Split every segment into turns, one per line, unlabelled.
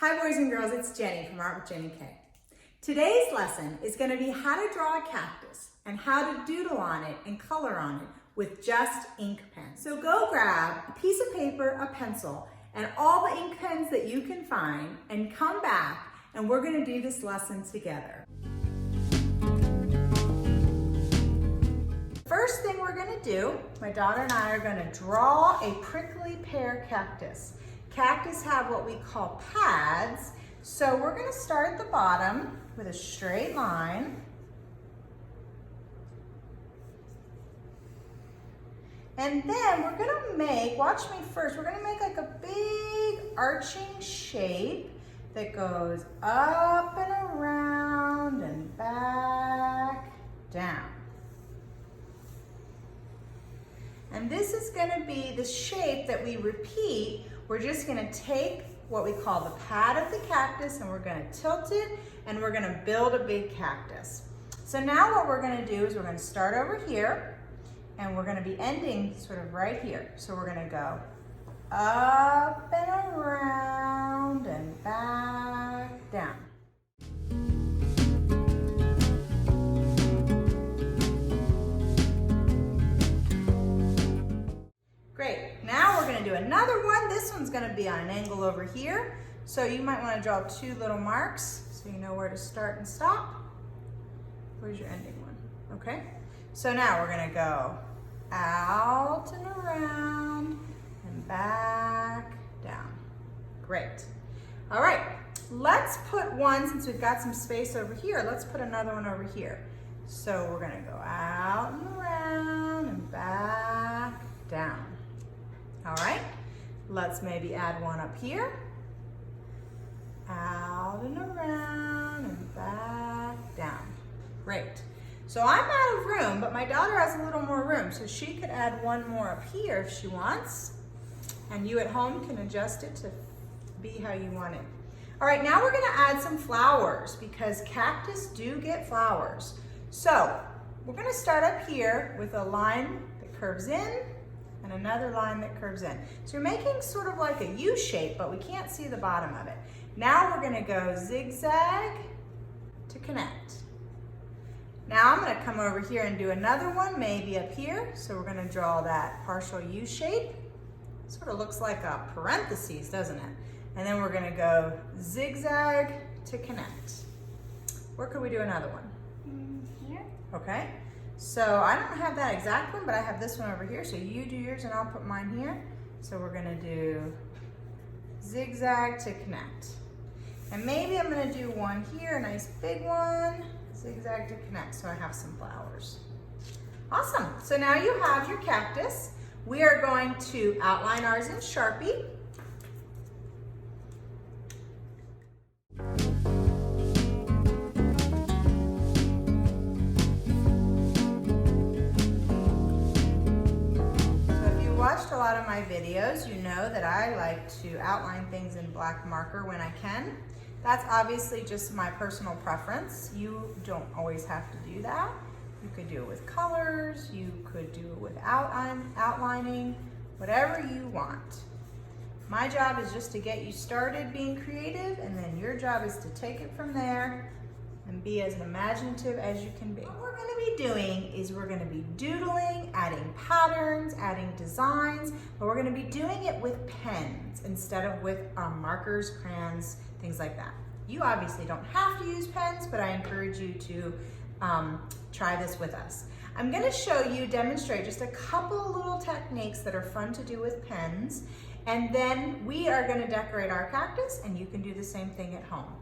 Hi boys and girls, it's Jenny from Art with Jenny K. Today's lesson is going to be how to draw a cactus and how to doodle on it and color on it with just ink pens. So go grab a piece of paper, a pencil, and all the ink pens that you can find and come back and we're going to do this lesson together. First thing we're going to do, my daughter and I are going to draw a prickly pear cactus. Cactus have what we call pads, so we're going to start at the bottom with a straight line. And then we're going to make, watch me first, we're going to make like a big arching shape that goes up and around and back down. And this is going to be the shape that we repeat. We're just going to take what we call the pad of the cactus and we're going to tilt it and we're going to build a big cactus. So now what we're going to do is we're going to start over here and we're going to be ending sort of right here. So we're going to go up and around and back down. Great. Now we're going to do another one. This one's going to be on an angle over here. So you might want to draw two little marks so you know where to start and stop. Where's your ending one? Okay. So now we're going to go out and around and back down. Great. All right. Let's put one, since we've got some space over here, let's put another one over here. So we're going to go out and around and back down. All right, let's maybe add one up here. Out and around and back down. Great. So I'm out of room, but my daughter has a little more room, so she could add one more up here if she wants. And you at home can adjust it to be how you want it. All right, now we're gonna add some flowers because cactus do get flowers. So we're gonna start up here with a line that curves in and another line that curves in. So you're making sort of like a U shape, but we can't see the bottom of it. Now we're gonna go zigzag to connect. Now I'm gonna come over here and do another one, maybe up here. So we're gonna draw that partial U shape. Sort of looks like a parentheses, doesn't it? And then we're gonna go zigzag to connect. Where could we do another one? Here. Okay. So I don't have that exact one, but I have this one over here. So you do yours and I'll put mine here. So we're gonna do zigzag to connect. And maybe I'm gonna do one here, a nice big one, zigzag to connect, so I have some flowers. Awesome, so now you have your cactus. We are going to outline ours in Sharpie. Watched a lot of my videos, you know that I like to outline things in black marker when I can. That's obviously just my personal preference. You don't always have to do that. You could do it with colors, you could do it without outlining, whatever you want. My job is just to get you started being creative, and then your job is to take it from there and be as imaginative as you can be. What we're going to be doing is we're going to be doodling, adding patterns, adding designs, but we're going to be doing it with pens instead of with markers, crayons, things like that. You obviously don't have to use pens, but I encourage you to try this with us. I'm going to show you, demonstrate just a couple little techniques that are fun to do with pens, and then we are going to decorate our cactus, and you can do the same thing at home.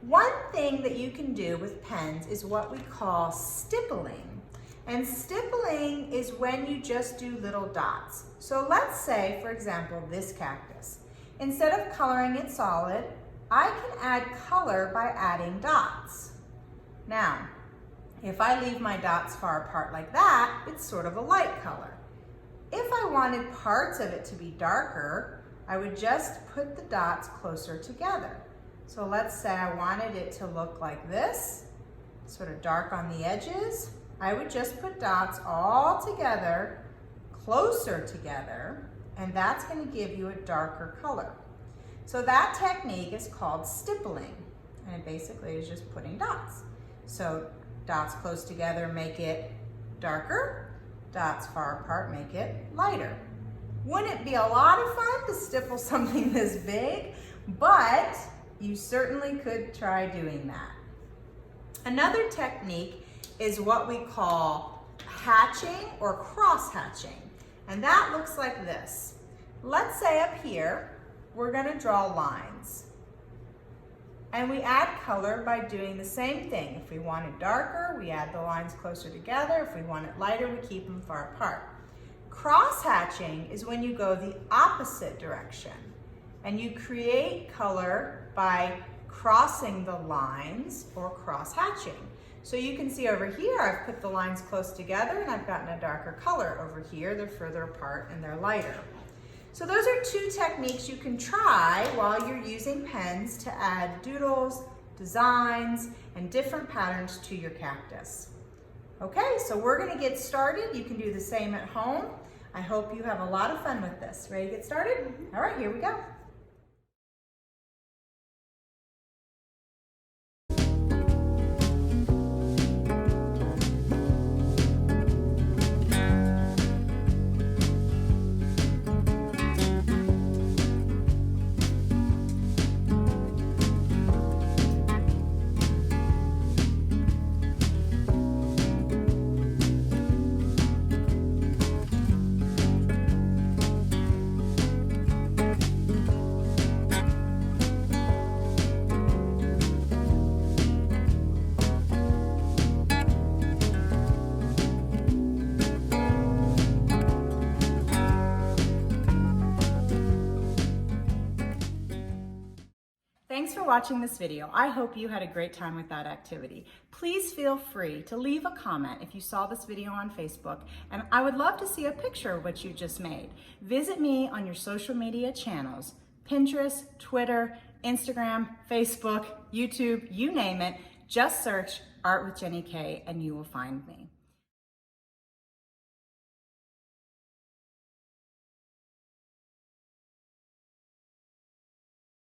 One thing that you can do with pens is what we call stippling. And stippling is when you just do little dots. So let's say, for example, this cactus. Instead of coloring it solid, I can add color by adding dots. Now, if I leave my dots far apart like that, it's sort of a light color. If I wanted parts of it to be darker, I would just put the dots closer together. So let's say I wanted it to look like this, sort of dark on the edges. I would just put dots all together, closer together, and that's going to give you a darker color. So that technique is called stippling, and it basically is just putting dots. So dots close together make it darker, dots far apart make it lighter. Wouldn't it be a lot of fun to stipple something this big? But you certainly could try doing that. Another technique is what we call hatching or cross hatching, and that looks like this. Let's say up here, we're gonna draw lines. And we add color by doing the same thing. If we want it darker, we add the lines closer together. If we want it lighter, we keep them far apart. Cross hatching is when you go the opposite direction and you create color by crossing the lines or cross hatching. So you can see over here, I've put the lines close together and I've gotten a darker color. Over here, they're further apart and they're lighter. So those are two techniques you can try while you're using pens to add doodles, designs, and different patterns to your cactus. Okay, so we're gonna get started. You can do the same at home. I hope you have a lot of fun with this. Ready to get started? All right, here we go. Thanks for watching this video. I hope you had a great time with that activity. Please feel free to leave a comment if you saw this video on Facebook, and I would love to see a picture of what you just made. Visit me on your social media channels, Pinterest, Twitter, Instagram, Facebook, YouTube, you name it. Just search Art with Jenny K and you will find me.